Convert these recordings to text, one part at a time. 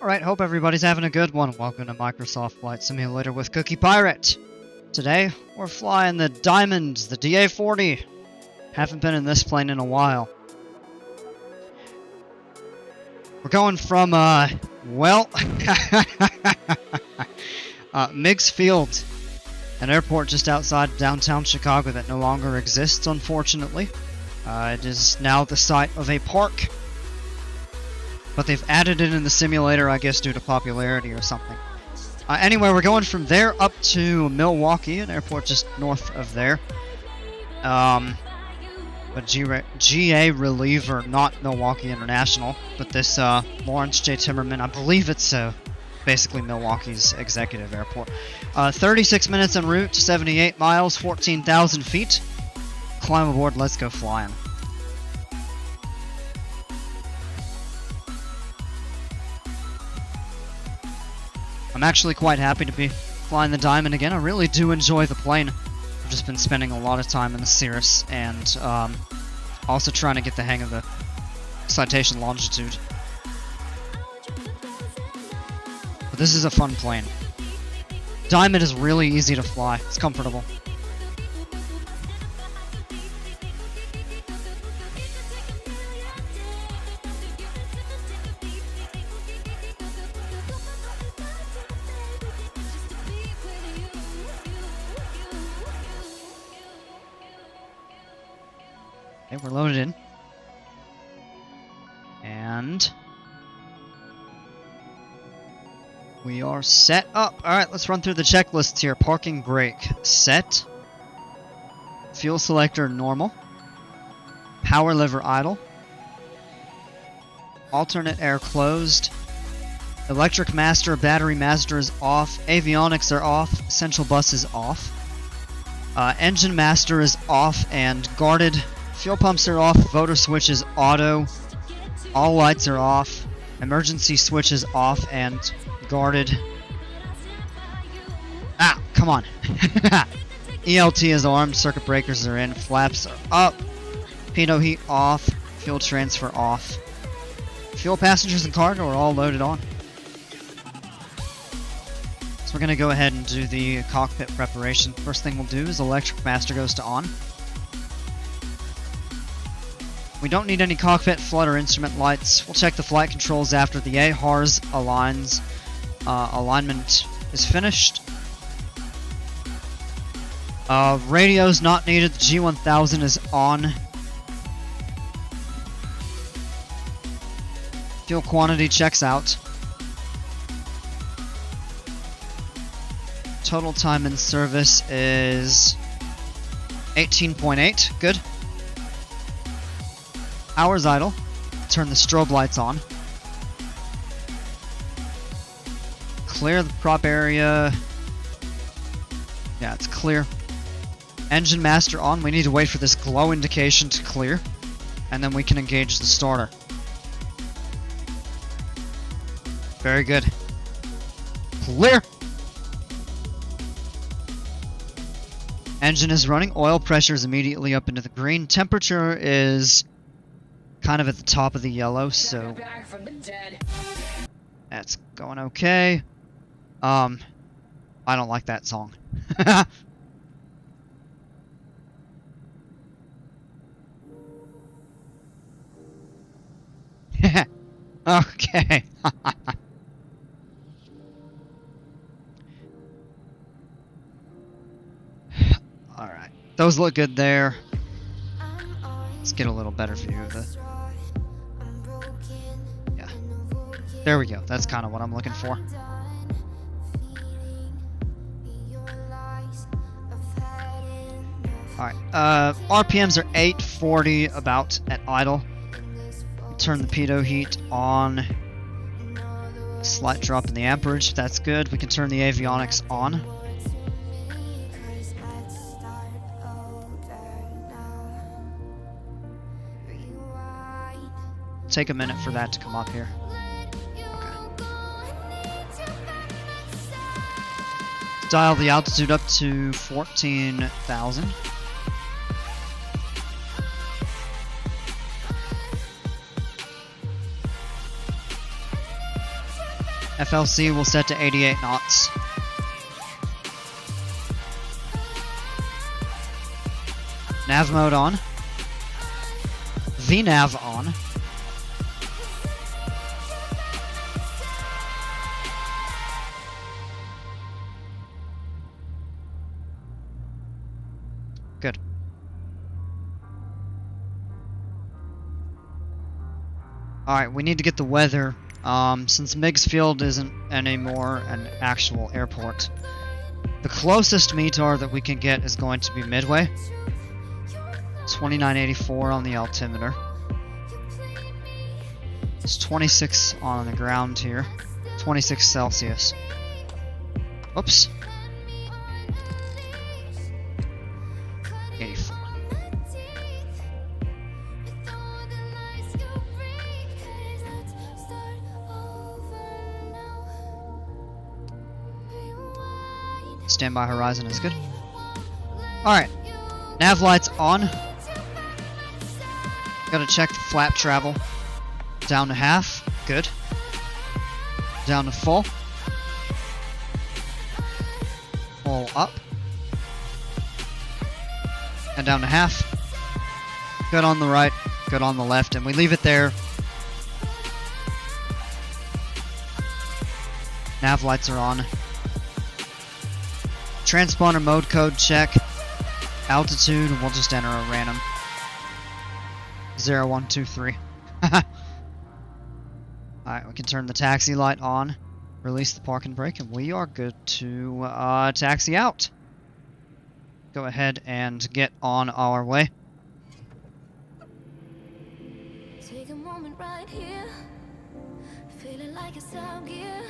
Alright, hope everybody's having a good one. Welcome to Microsoft Flight Simulator with Cookie Pirate. Today, we're flying the Diamond, the DA40. Haven't been in this plane in a while. We're going from, Meigs Field, an airport just outside downtown Chicago that no longer exists, unfortunately. It is now the site of a park. But they've added it in the simulator, I guess, due to popularity or something. Anyway, we're going from there up to Milwaukee, an airport just north of there. But GA reliever, not Milwaukee International, but this Lawrence J. Timmerman, I believe it's basically Milwaukee's executive airport. 36 minutes en route, 78 miles, 14,000 feet. Climb aboard, let's go flying. I'm actually quite happy to be flying the Diamond again. I really do enjoy the plane. I've just been spending a lot of time in the Cirrus and also trying to get the hang of the citation longitude. But this is a fun plane. Diamond is really easy to fly. It's comfortable. Okay, we're loaded in. And we are set up. Alright, let's run through the checklists here. Parking brake set. Fuel selector normal. Power lever idle. Alternate air closed. Electric master, battery master is off. Avionics are off. Central bus is off. Engine master is off and guarded. Fuel pumps are off, voter switch is auto, all lights are off, emergency switch is off and guarded. Ah, come on. ELT is armed, circuit breakers are in, flaps are up, pitot heat off, fuel transfer off. Fuel, passengers, and cargo are all loaded on. So we're going to go ahead and do the cockpit preparation. First thing we'll do is electric master goes to on. We don't need any cockpit flood or instrument lights. We'll check the flight controls after the AHARS alignment is finished. Radio's not needed. The G1000 is on. Fuel quantity checks out. Total time in service is 18.8. Good. Hours idle. Turn the strobe lights on. Clear the prop area. Yeah, it's clear. Engine master on. We need to wait for this glow indication to clear. And then we can engage the starter. Very good. Clear! Engine is running. Oil pressure is immediately up into the green. Temperature is kind of at the top of the yellow, so that's going okay. I don't like that song. Okay. Alright. Those look good there. Let's get a little better view of the... Yeah. There we go. That's kind of what I'm looking for. Alright. RPMs are 840 about at idle. Turn the pitot heat on. Slight drop in the amperage. That's good. We can turn the avionics on. Take a minute for that to come up here. Okay. Dial the altitude up to 14,000. FLC will set to 88 knots. Nav mode on. VNav on. Good. Alright, we need to get the weather. Since Meigs Field isn't anymore an actual airport, the closest METAR that we can get is going to be Midway. 2984 on the altimeter. It's 26 on the ground here. 26 Celsius. Oops. 84. Standby horizon is good. Alright. Nav lights on. Gotta check the flap travel. Down to half. Good. Down to full. Full up. And down to half. Good on the right. Good on the left. And we leave it there. Nav lights are on. Transponder mode code check. Altitude, we'll just enter a random 0123. Alright, we can turn the taxi light on, release the parking brake, and we are good to taxi out. Go ahead and get on our way. Take a moment right here, feeling like it's out gear.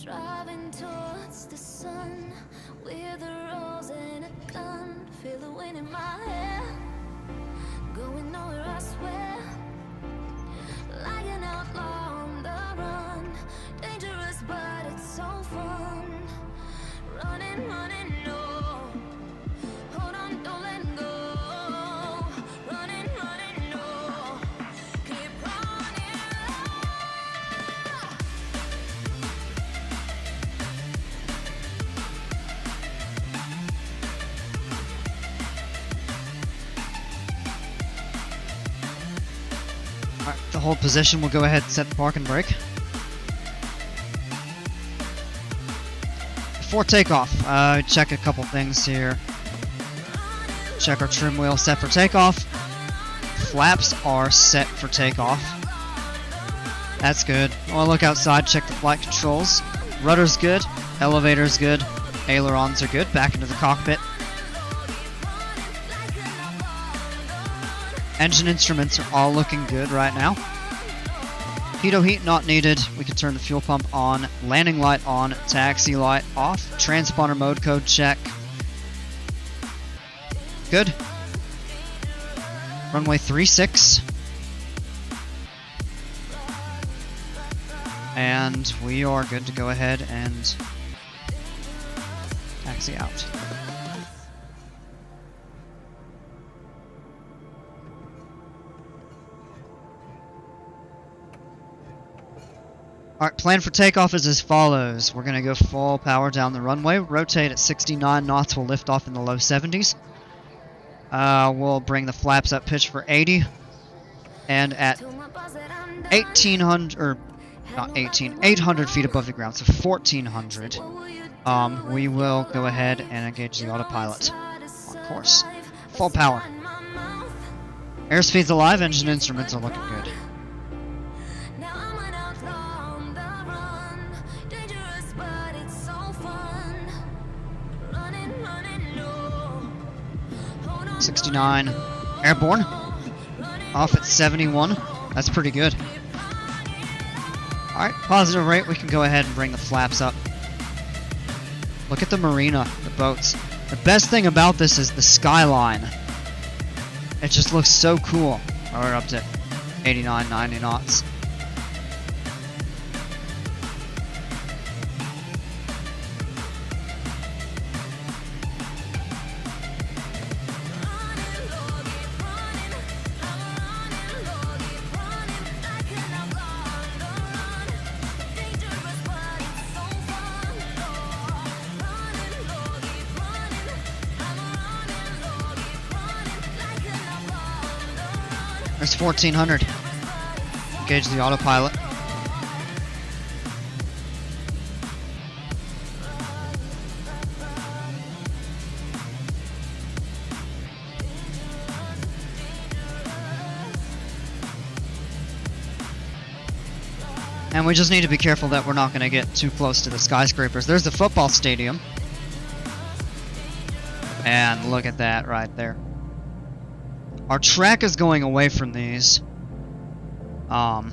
Driving towards the sun with a rose and a gun. Feel the wind in my hair, going nowhere I swear. Like an outlaw on the run, dangerous but it's so fun. Running, running, no. Hold on, don't let go. Running, running, no. Keep running. Alright, the hold position, we'll go ahead and set the parking brake. Before takeoff, check a couple things here. Check our trim wheel set for takeoff. Flaps are set for takeoff. That's good. I want to look outside, check the flight controls. Rudder's good. Elevator's good. Ailerons are good. Back into the cockpit. Engine instruments are all looking good right now. Pitot heat not needed. We can turn the fuel pump on. Landing light on. Taxi light off. Transponder mode code check. Good. Runway 36. And we are good to go ahead and taxi out. Alright, plan for takeoff is as follows. We're going to go full power down the runway, rotate at 69 knots, we'll lift off in the low 70s. We'll bring the flaps up pitch for 80. And at 800 feet above the ground, so 1400, we will go ahead and engage the autopilot on course. Full power. Airspeed's alive, engine instruments are looking good. 69. Airborne. Off at 71. That's pretty good. Alright, positive rate. We can go ahead and bring the flaps up. Look at the marina, the boats. The best thing about this is the skyline. It just looks so cool. We're up to 89, 90 knots. There's 1400. Engage the autopilot. And we just need to be careful that we're not going to get too close to the skyscrapers. There's the football stadium. And look at that right there. Our track is going away from these. Although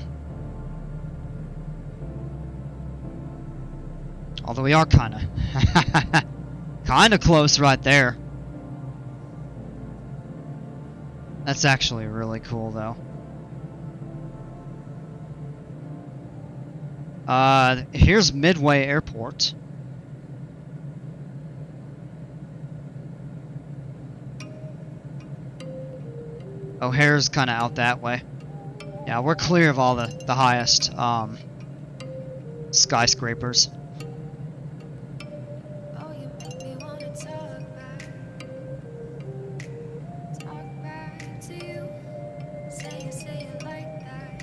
we are kind of close right there. That's actually really cool though. Here's Midway Airport. O'Hare's kind of out that way. Yeah, we're clear of all the highest skyscrapers.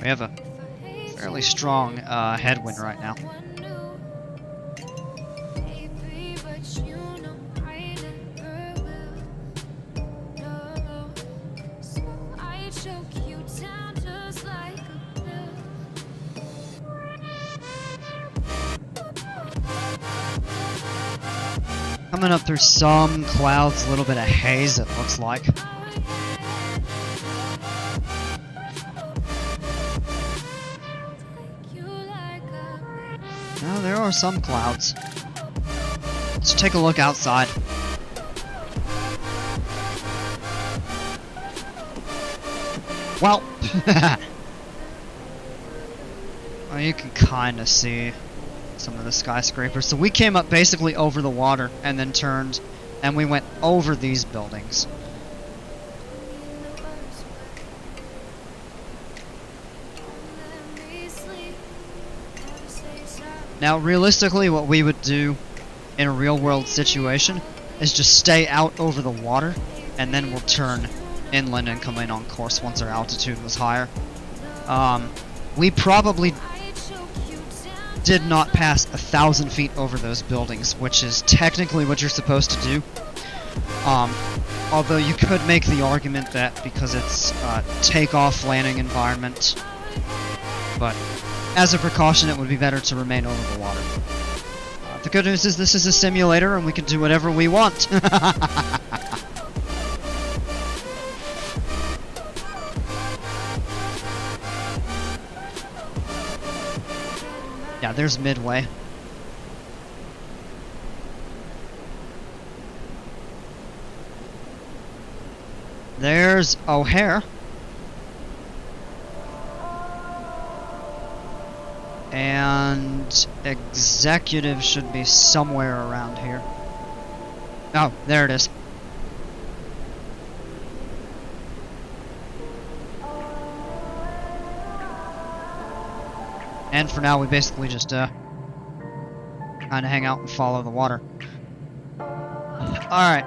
We have a fairly strong headwind right now. Coming up through some clouds, a little bit of haze it looks like. No, there are some clouds. Let's take a look outside. Well, well, you can kind of see some of the skyscrapers. So we came up basically over the water and then turned and we went over these buildings. Now realistically what we would do in a real world situation is just stay out over the water and then we'll turn inland and come in on course once our altitude was higher. We probably did not pass 1,000 feet over those buildings, which is technically what you're supposed to do. Although you could make the argument that because it's a takeoff landing environment, but as a precaution it would be better to remain over the water. The good news is this is a simulator and we can do whatever we want. Yeah, there's Midway. There's O'Hare. And Executive should be somewhere around here. Oh, there it is. And for now, we basically just kind of hang out and follow the water. Alright,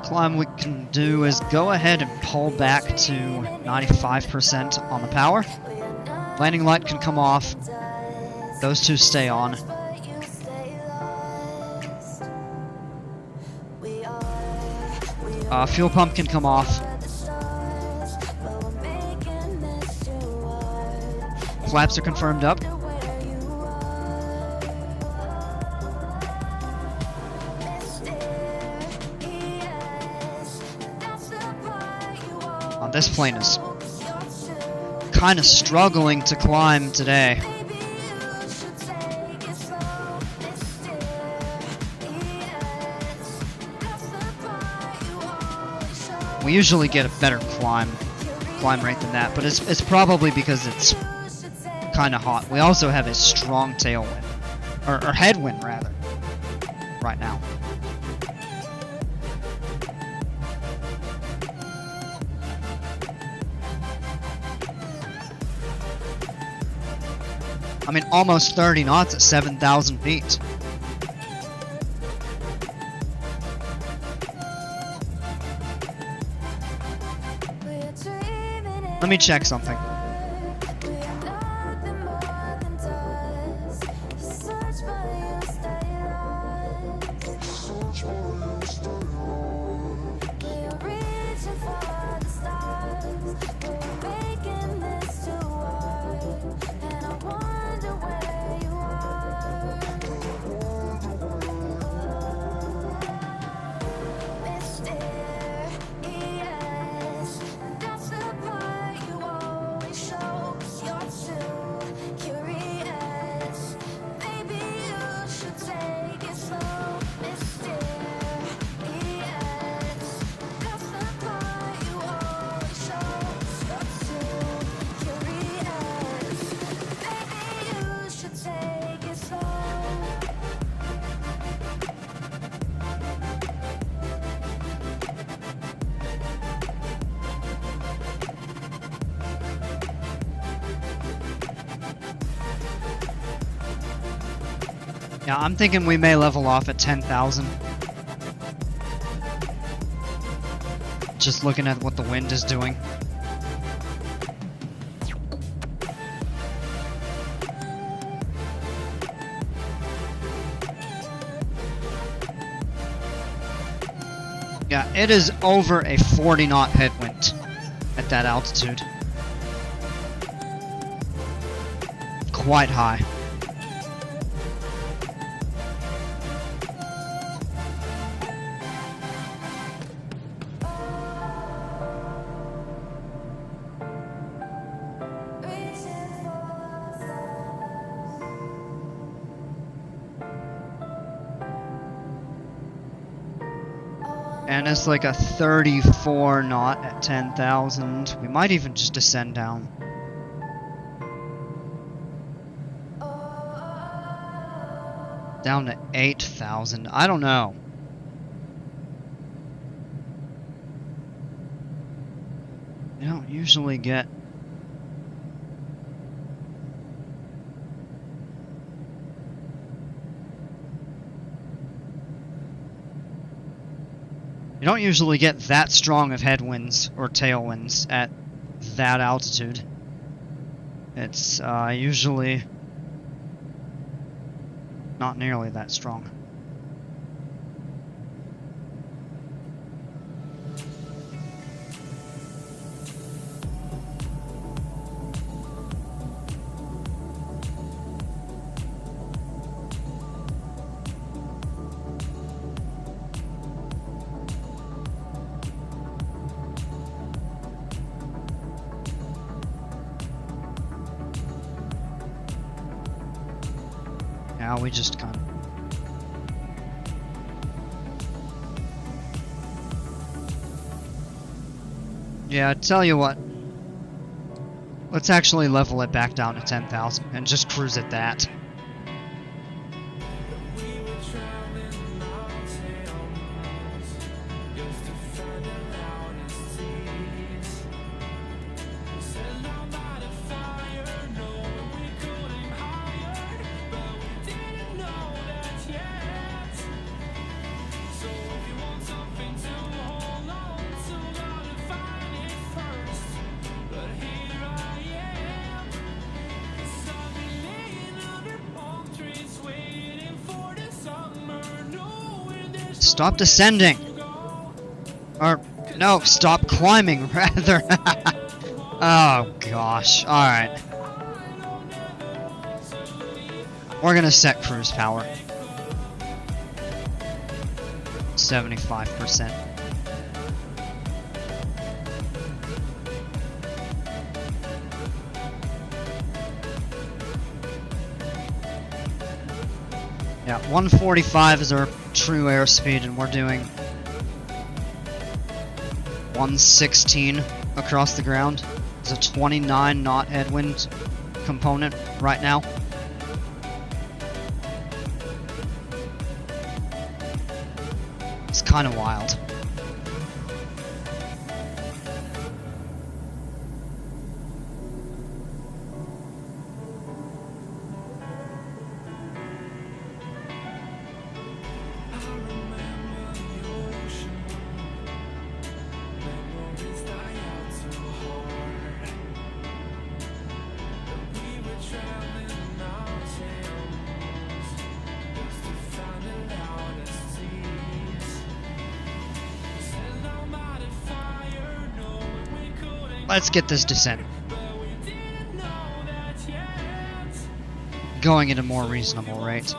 climb we can do is go ahead and pull back to 95% on the power. Landing light can come off. Those two stay on. Fuel pump can come off. Flaps are confirmed up. This plane is kind of struggling to climb today. We usually get a better climb rate than that, but it's probably because it's kind of hot. We also have a strong tailwind, or headwind rather, right now. I mean, almost 30 knots at 7,000 feet. Let me check something. Yeah, I'm thinking we may level off at 10,000. Just looking at what the wind is doing. Yeah, it is over a 40-knot headwind at that altitude. Quite high. And it's like a 34 knot at 10,000. We might even just descend down. Down to 8,000. I don't know. You don't usually get... You don't usually get that strong of headwinds or tailwinds at that altitude. It's usually not nearly that strong. Now we just kind of... Yeah, tell you what. Let's actually level it back down to 10,000 and just cruise at that. Stop descending! Or, no, stop climbing, rather. Oh, gosh. Alright. We're gonna set cruise power. 75%. Yeah, 145 is our true airspeed, and we're doing 116 across the ground. There's a 29 knot headwind component right now. It's kind of wild. Let's get this descent going at a more reasonable rate.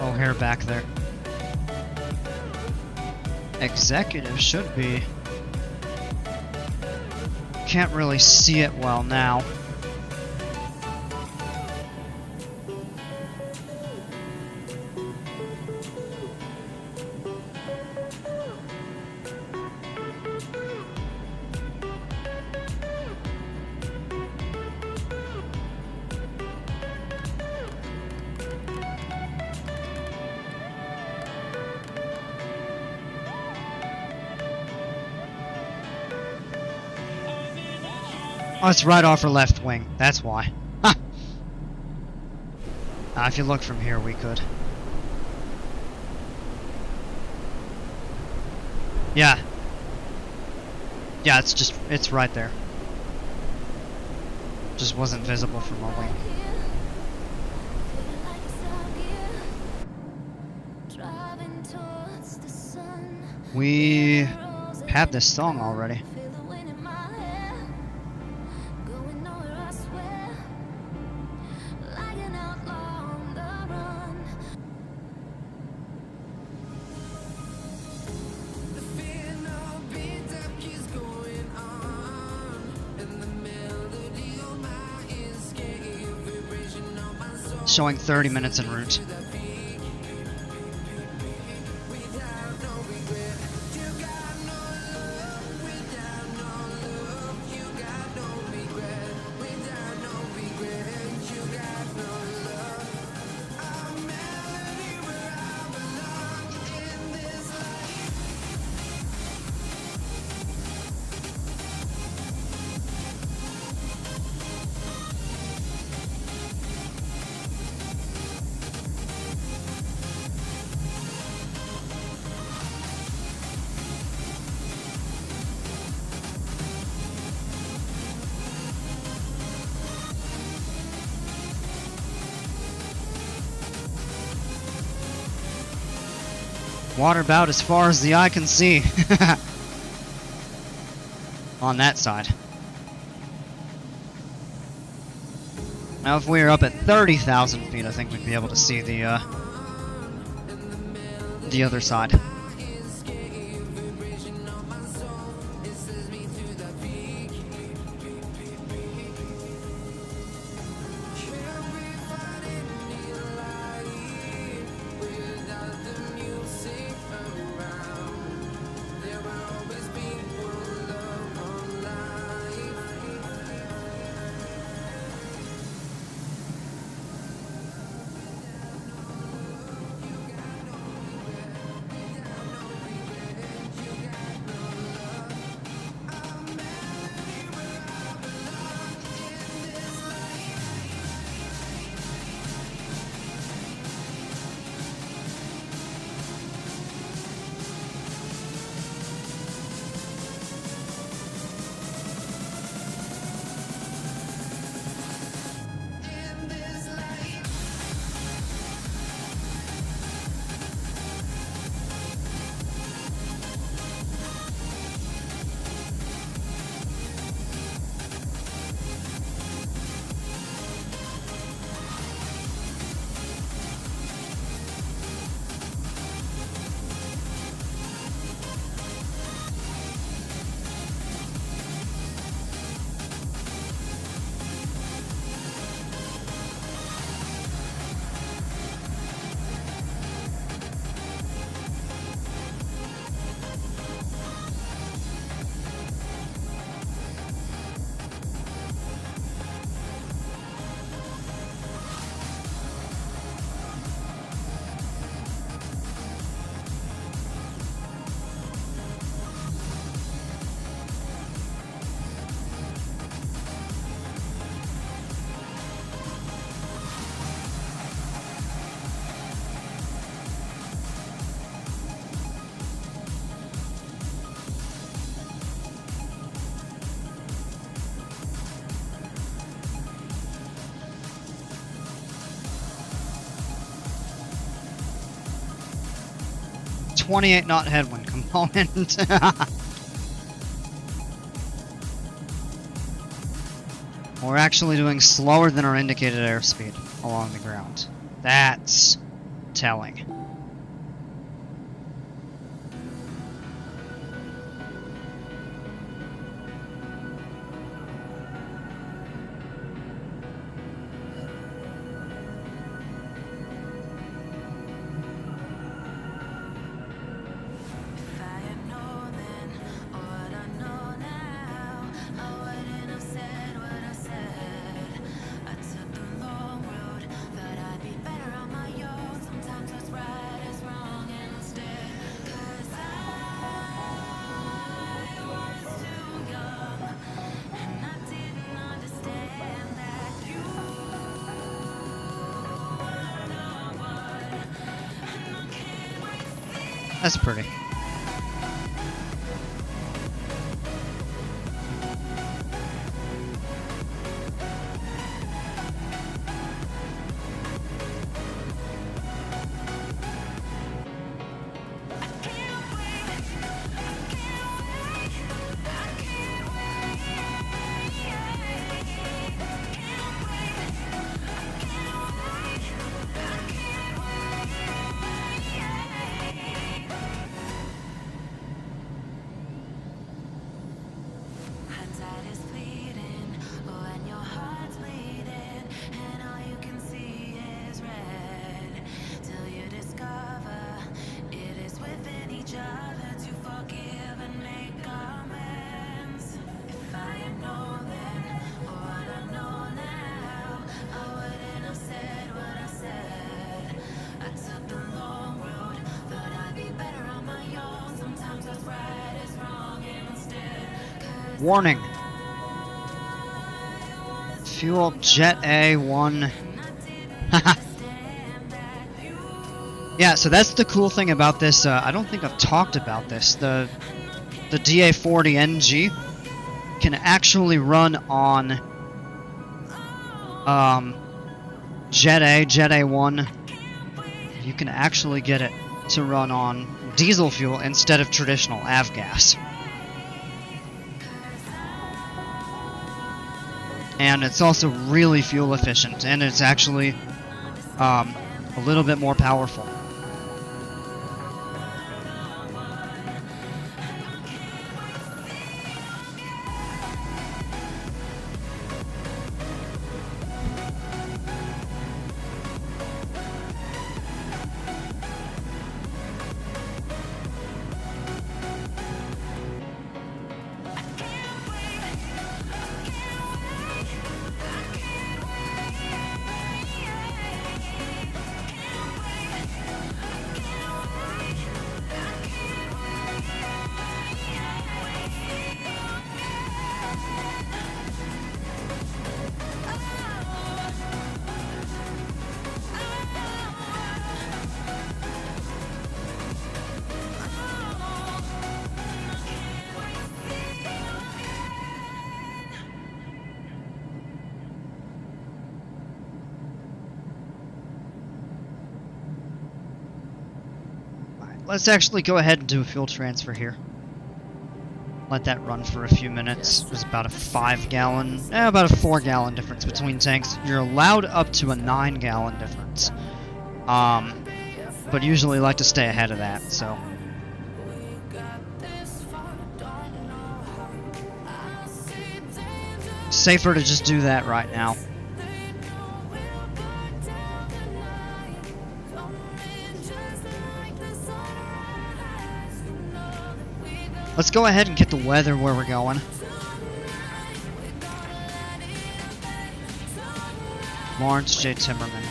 O'Hare back there. Executive should be. Can't really see it well now. Oh, it's right off her left wing. That's why. Huh. If you look from here, we could. Yeah. Yeah, it's right there. Just wasn't visible from our wing. We have this song already. Showing 30 minutes en route. Water about as far as the eye can see. On that side. Now if we were up at 30,000 feet, I think we'd be able to see the other side. 28 knot headwind component. We're actually doing slower than our indicated airspeed along the ground. That's telling. That's pretty. Warning. Fuel Jet A1. Yeah, so that's the cool thing about this. I don't think I've talked about this. The DA40 NG can actually run on Jet A1. You can actually get it to run on diesel fuel instead of traditional avgas. And it's also really fuel efficient, and it's actually a little bit more powerful. Let's actually go ahead and do a fuel transfer here. Let that run for a few minutes. There's about a 4-gallon difference between tanks. You're allowed up to a 9-gallon difference. But usually like to stay ahead of that, so. Safer to just do that right now. Let's go ahead and get the weather where we're going. Lawrence J. Timmerman.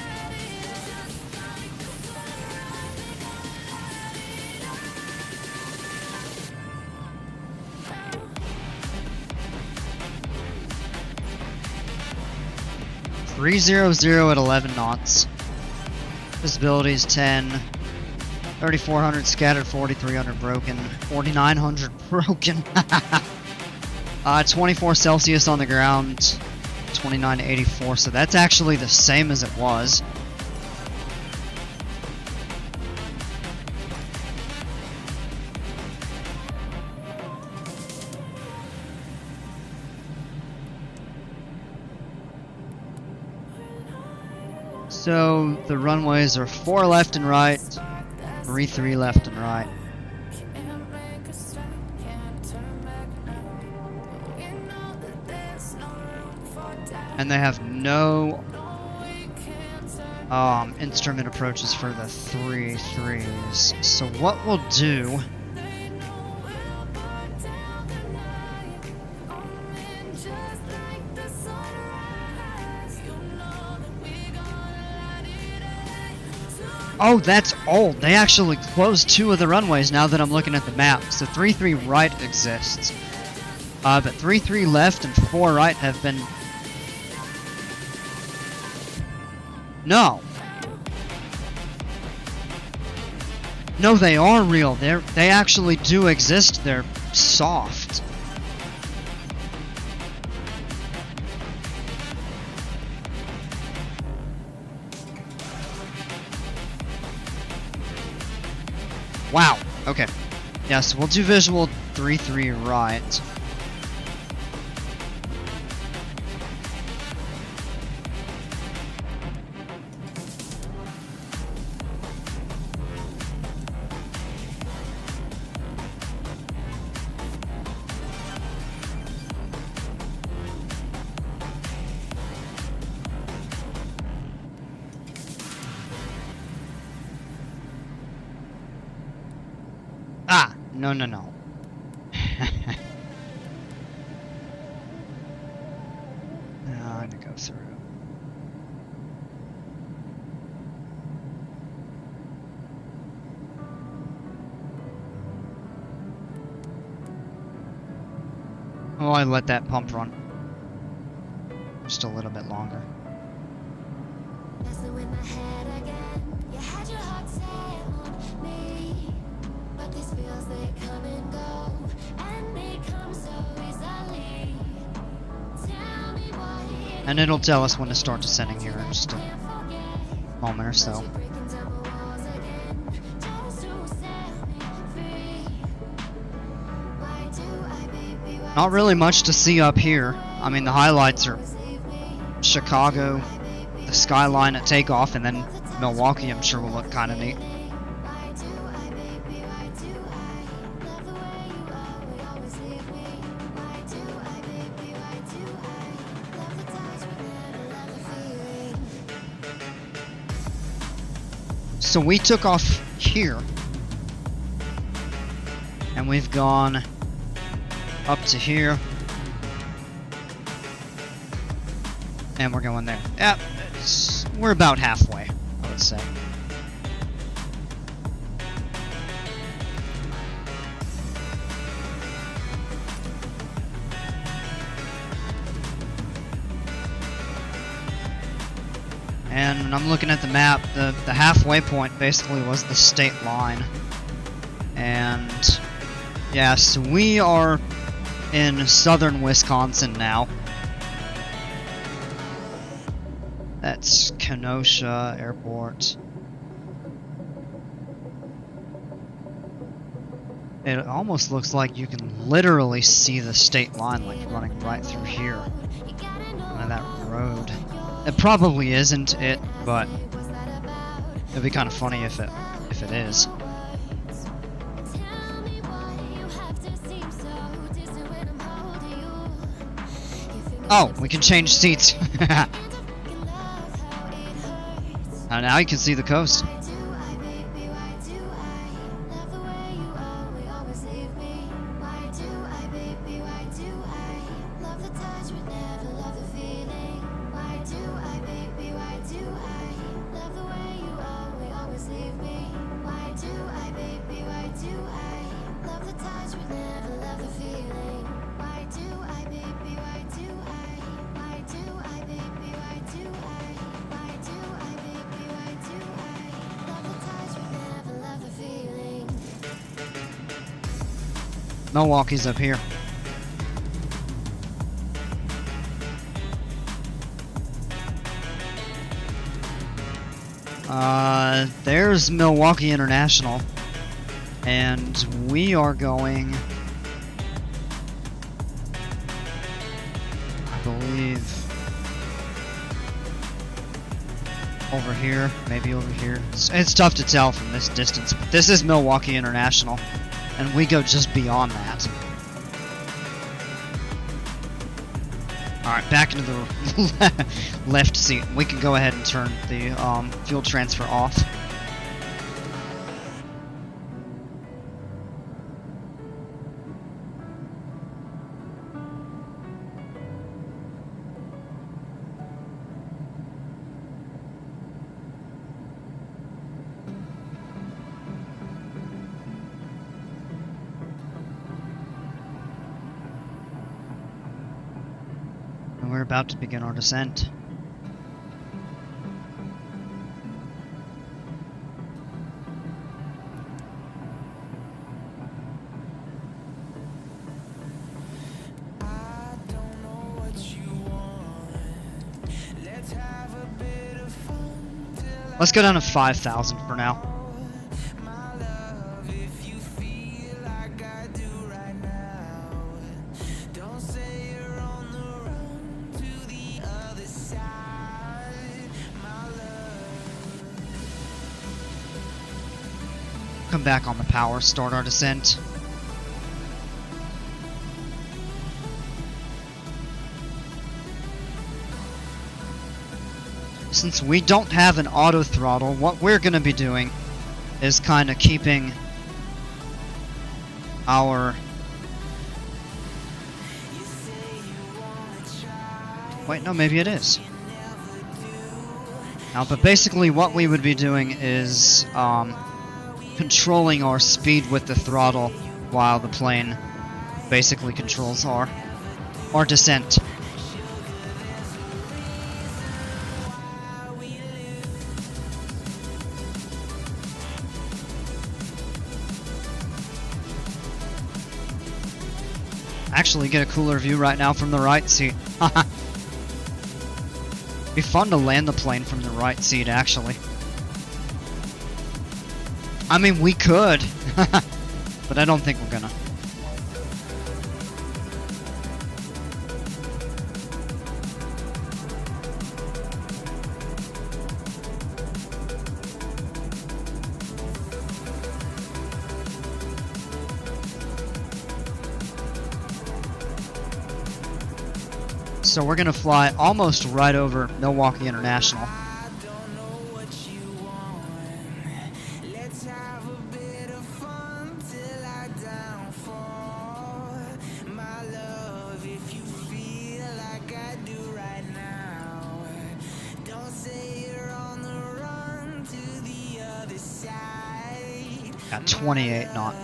.300 at 11 knots. Visibility is 10. 3,400 scattered, 4,300 broken, 4,900 broken. 24 Celsius on the ground, 2984, so that's actually the same as it was. So the runways are 4 left and right, 3 left and right. And they have no instrument approaches for the 3-3s. So what we'll do... Oh, that's old. They actually closed 2 of the runways now that I'm looking at the map. So 3-3 right exists. But 3-3 left and 4 right have been... No. No, they are real. They actually do exist. They're soft. Wow. Okay. Yes, we'll do visual 3-3 right. Ah, no. I'm gonna go through. Oh, I let that pump run just a little bit longer. Messing with my head again. You had your heart set on me, but these feels they come and go, and they come so easily. Tell me why. And it'll tell us when to start descending here in just a moment or so. Not really much to see up here. I mean, the highlights are Chicago, the skyline at takeoff, and then Milwaukee, I'm sure will look kind of neat. So we took off here, and we've gone up to here, and we're going there. Yep, we're about halfway, I would say. And when I'm looking at the map, the halfway point basically was the state line. And yes, we are in southern Wisconsin now. That's Kenosha Airport. It almost looks like you can literally see the state line like running right through here on that road. It probably isn't it, but it'd be kind of funny if it is. Oh, we can change seats. Now you can see the coast. Milwaukee's up here. There's Milwaukee International, and we are going, I believe, over here, maybe over here. It's tough to tell from this distance, but this is Milwaukee International, and we go just beyond that. Alright, back into the left seat. We can go ahead and turn the fuel transfer off. And we're about to begin our descent. Let's go down to 5,000 for now. Come back on the power, start our descent. Since we don't have an auto throttle, what we're going to be doing is kind of keeping our... Wait, no, maybe it is. Now, but basically what we would be doing is controlling our speed with the throttle while the plane basically controls our descent. Actually get a cooler view right now from the right seat. Be fun to land the plane from the right seat, actually. I mean, we could, but I don't think we're gonna. So we're gonna fly almost right over Milwaukee International. Got 28 knot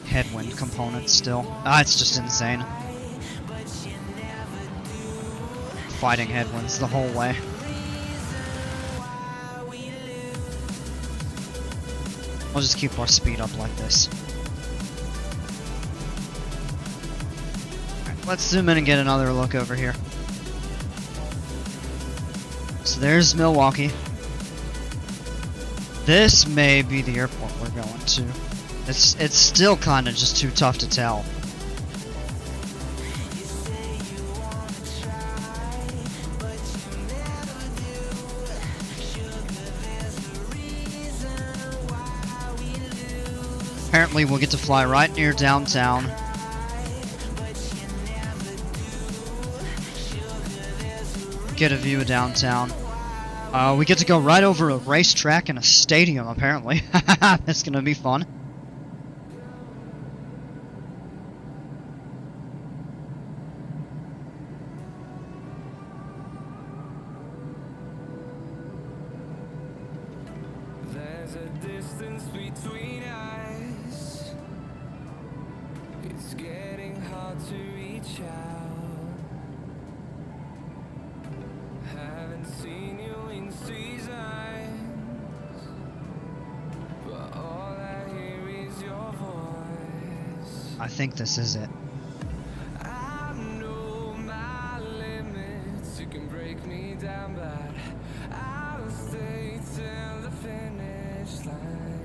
headwind components still. It's just insane. Fighting headwinds the whole way. We'll just keep our speed up like this. Alright, let's zoom in and get another look over here. So there's Milwaukee. This may be the airport we're going to. It's still kind of just too tough to tell. Apparently we'll get to fly right near downtown. Get a view of downtown. We get to go right over a racetrack and a stadium, apparently. That's gonna be fun. There's a distance between us. It's getting hard to reach out. Haven't seen you in seasons, but all I hear is your voice. I think this is it. I know my limits. You can break me down, but I'll stay till the finish line.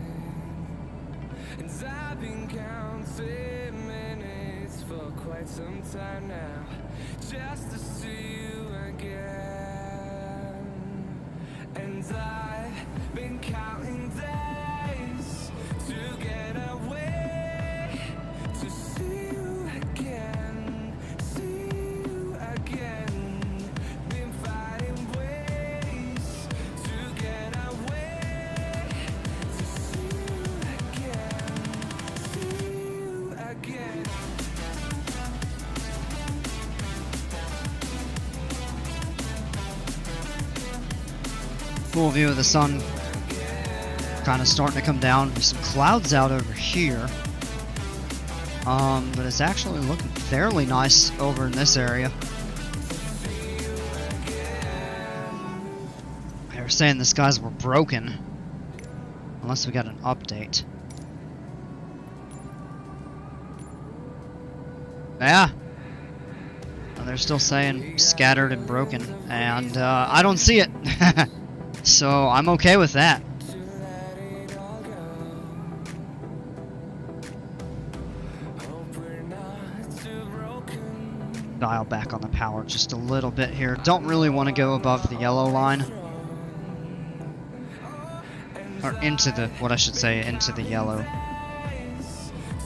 And I've been counting minutes for quite some time now, just to see you again. and I've been counting days to get away, to see you again, see you again. Been fighting ways to get away, to see you again, see you again. Full view of the sun kind of starting to come down. There's some clouds out over here. But it's actually looking fairly nice over in this area. They were saying the skies were broken. Unless we got an update. Yeah. And they're still saying scattered and broken. And I don't see it. So I'm okay with that. Dial back on the power just a little bit here. Don't really want to go above the yellow line. Or into the, what I should say, into the yellow.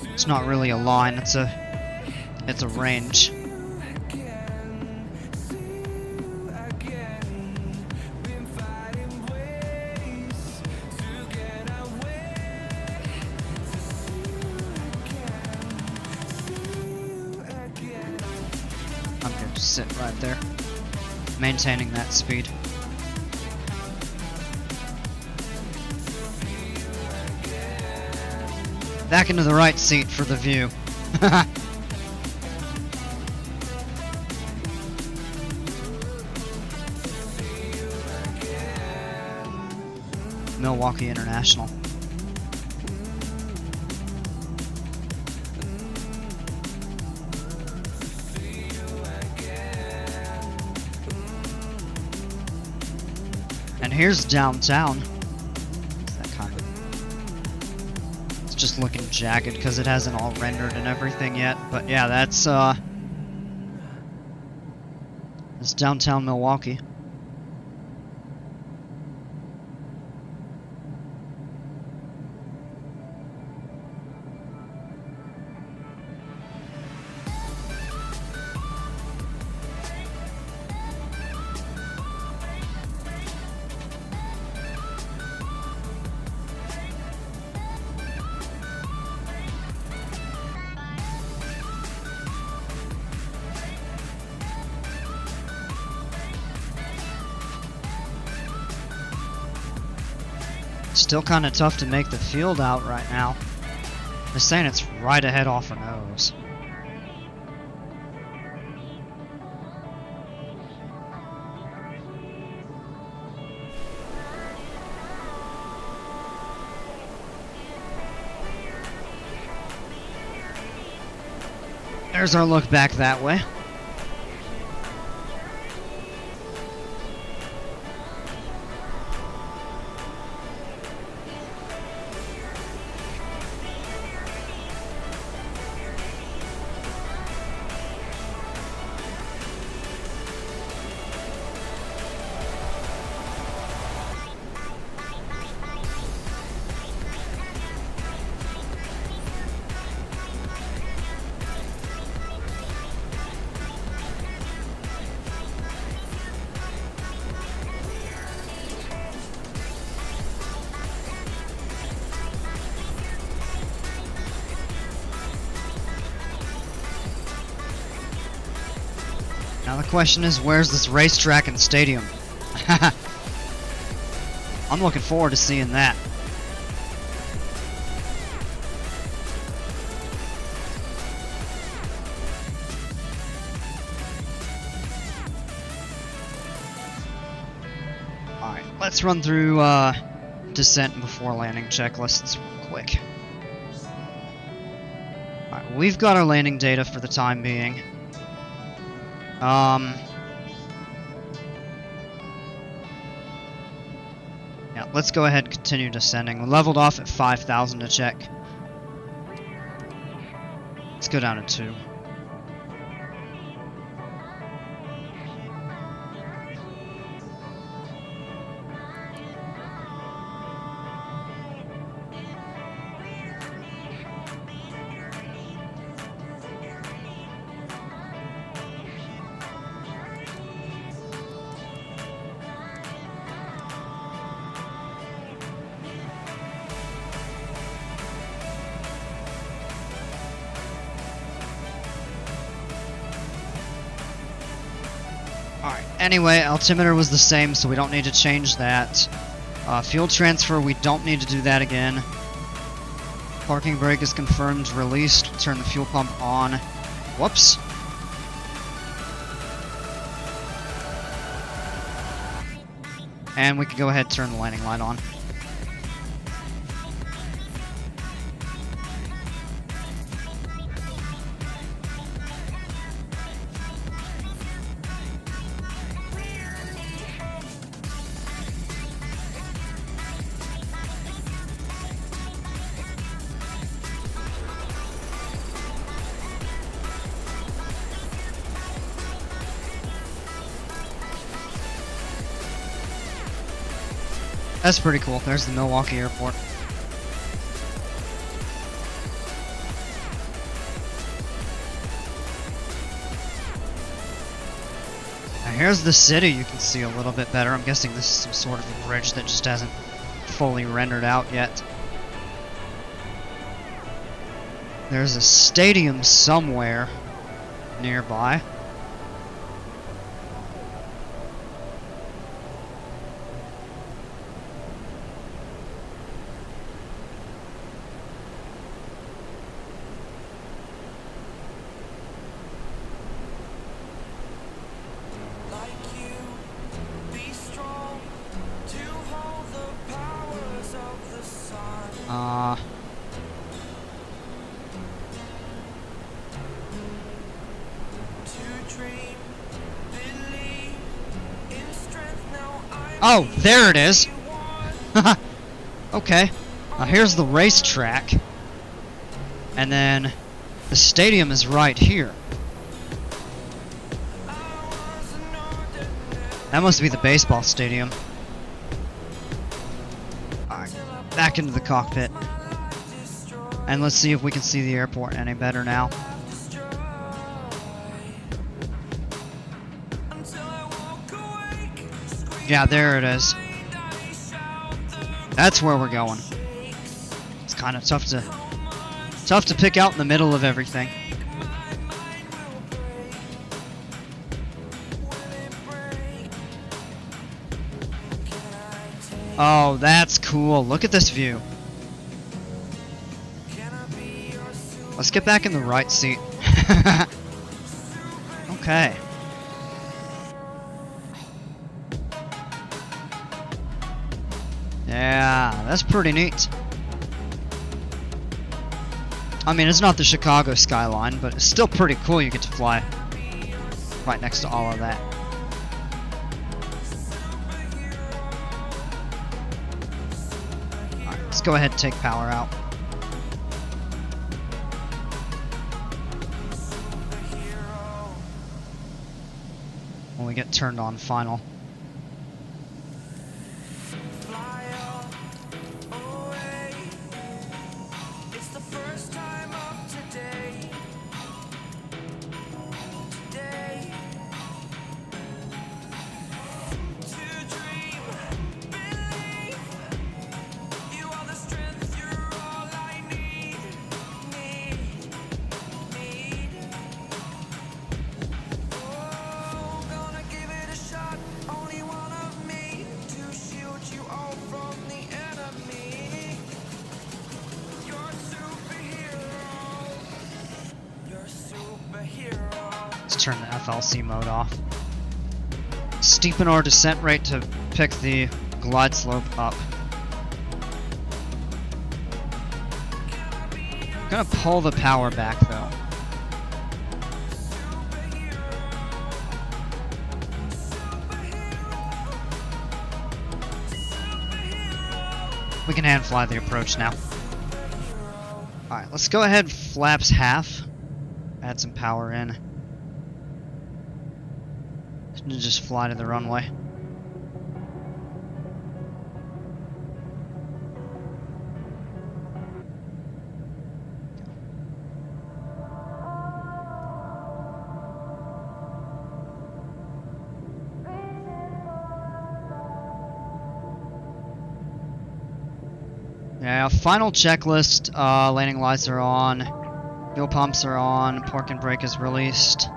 It's not really a line, it's a range. I'm going to sit right there, maintaining that speed. Back into the right seat for the view. Milwaukee International. And here's downtown. That kind of, it's just looking jagged because it hasn't all rendered and everything yet. But yeah, that's downtown Milwaukee. Still kind of tough to make the field out right now. They're saying it's right ahead off of nose. There's our look back that way. Now the question is, where's this racetrack and stadium? I'm looking forward to seeing that. Alright, let's run through descent and before landing checklists real quick. Alright, we've got our landing data for the time being. Yeah, let's go ahead and continue descending. We leveled off at 5,000 to check. Let's go down to 2. Anyway, altimeter was the same, so we don't need to change that. Fuel transfer, we don't need to do that again. Parking brake is confirmed, released. Turn the fuel pump on. Whoops. And we can go ahead and turn the landing light on. That's pretty cool. There's the Milwaukee airport. Now here's the city. You can see a little bit better. I'm guessing this is some sort of a bridge that just hasn't fully rendered out yet. There's a stadium somewhere nearby. Oh, there it is. Okay. Now here's the racetrack. And then the stadium is right here. That must be the baseball stadium. Alright, back into the cockpit. And let's see if we can see the airport any better now. Yeah, there it is. That's where we're going. It's kind of tough to pick out in the middle of everything. Oh, that's cool. Look at this view. Let's get back in the right seat. Okay. Yeah, that's pretty neat. I mean, it's not the Chicago skyline, but it's still pretty cool. You get to fly right next to all of that. Alright, let's go ahead and take power out. When we get turned on final. Let's turn the FLC mode off. Steepen our descent rate to pick the glide slope up. I'm gonna pull the power back though. We can hand fly the approach now. Alright, let's go ahead flaps half. Add some power in. And just fly to the runway. Yeah, final checklist. Landing lights are on. Fuel pumps are on. Parking brake is released.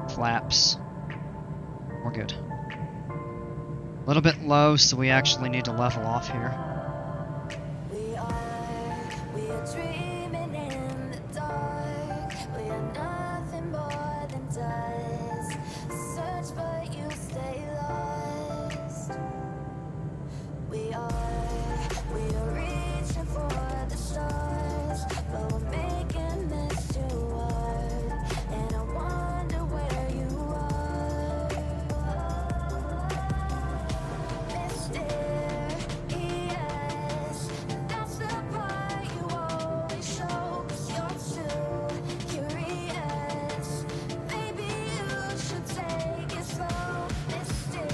Flaps. We're good. A little bit low, so we actually need to level off here. We are dreaming in the dark. We are nothing more than dust. Search but you stay lost. We are reaching for the stars, but we're making this too hard. And I wonder where you are. Mysterious, that's the part you always show. 'Cause you're too curious. Maybe you should take it slow. Mysterious,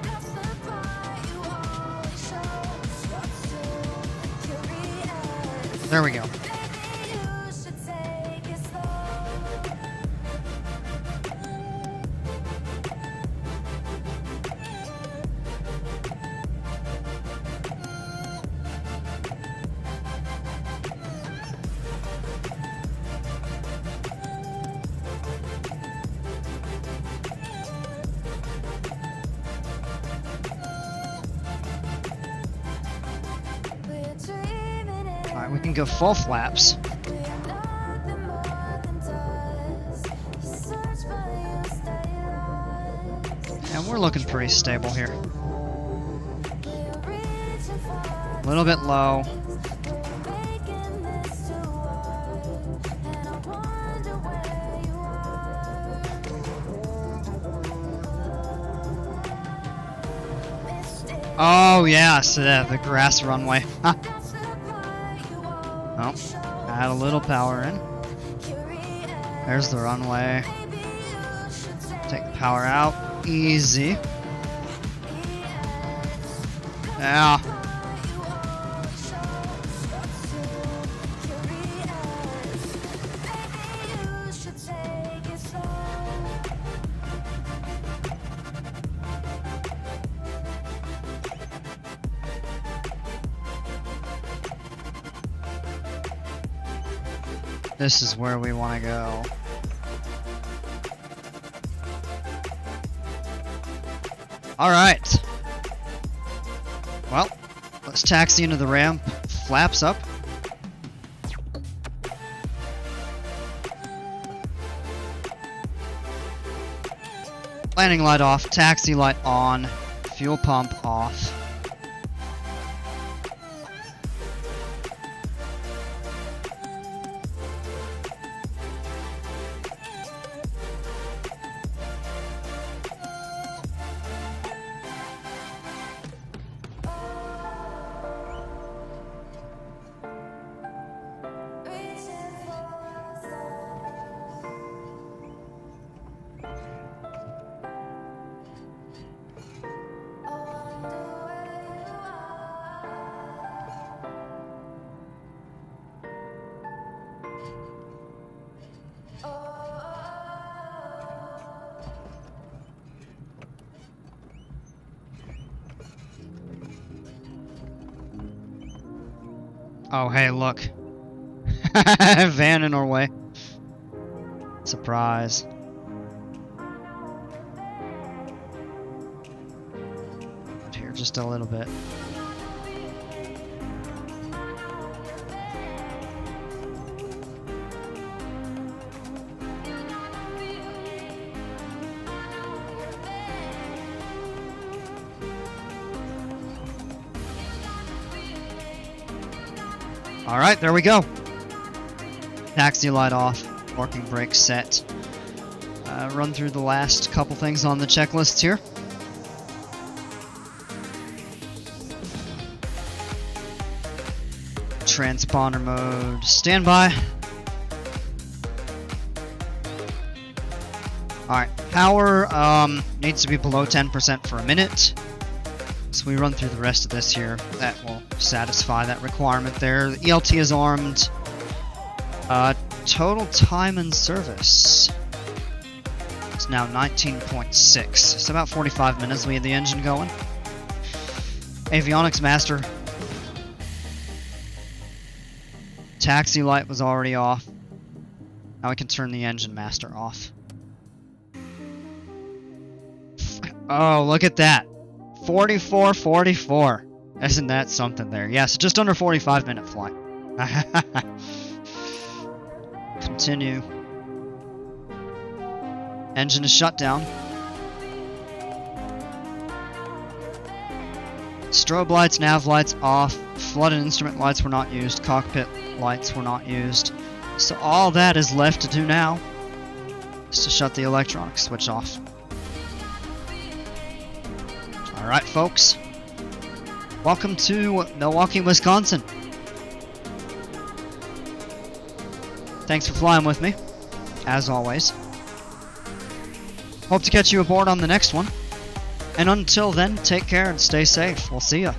that's the part you always show. 'Cause you're too curious. There we go. Maybe you should take it slow. We're dreaming in Alright, we can go full flaps. We are nothing more than dust. You search but you stay lost. And we're looking pretty stable here. We are reaching for A little bit low. we're making this too hard. And I wonder where you are. Mysterious, Oh, yeah, so the grass runway. Huh. that's the part you Oh, always show. add a little power in. Curious. There's the runway. Maybe you should Take the power out. Easy. Yeah. This is where we want to go. Alright. Well, let's taxi into the ramp. Flaps up. Landing light off, taxi light on, fuel pump off. Oh, hey, look. Van in our way. Surprise. Here, just a little bit. Alright, there we go. Taxi light off, parking brake set. Run through the last couple things on the checklist here. Transponder mode, standby. Alright, power needs to be below 10% for a minute. So we run through the rest of this here. That will satisfy that requirement there. The ELT is armed. Total time in service. It's now 19.6. So about 45 minutes we had the engine going. Avionics master. Taxi light was already off. Now we can turn the engine master off. Oh, look at that. 44:44. Isn't that something there? Yes, just under 45-minute flight. Continue. Engine is shut down. Strobe lights, nav lights off. Flood and instrument lights were not used. Cockpit lights were not used. So all that is left to do now is to shut the electronic switch off. Alright, folks. Welcome to Milwaukee, Wisconsin. Thanks for flying with me, as always. Hope to catch you aboard on the next one. And until then, take care and stay safe. We'll see ya.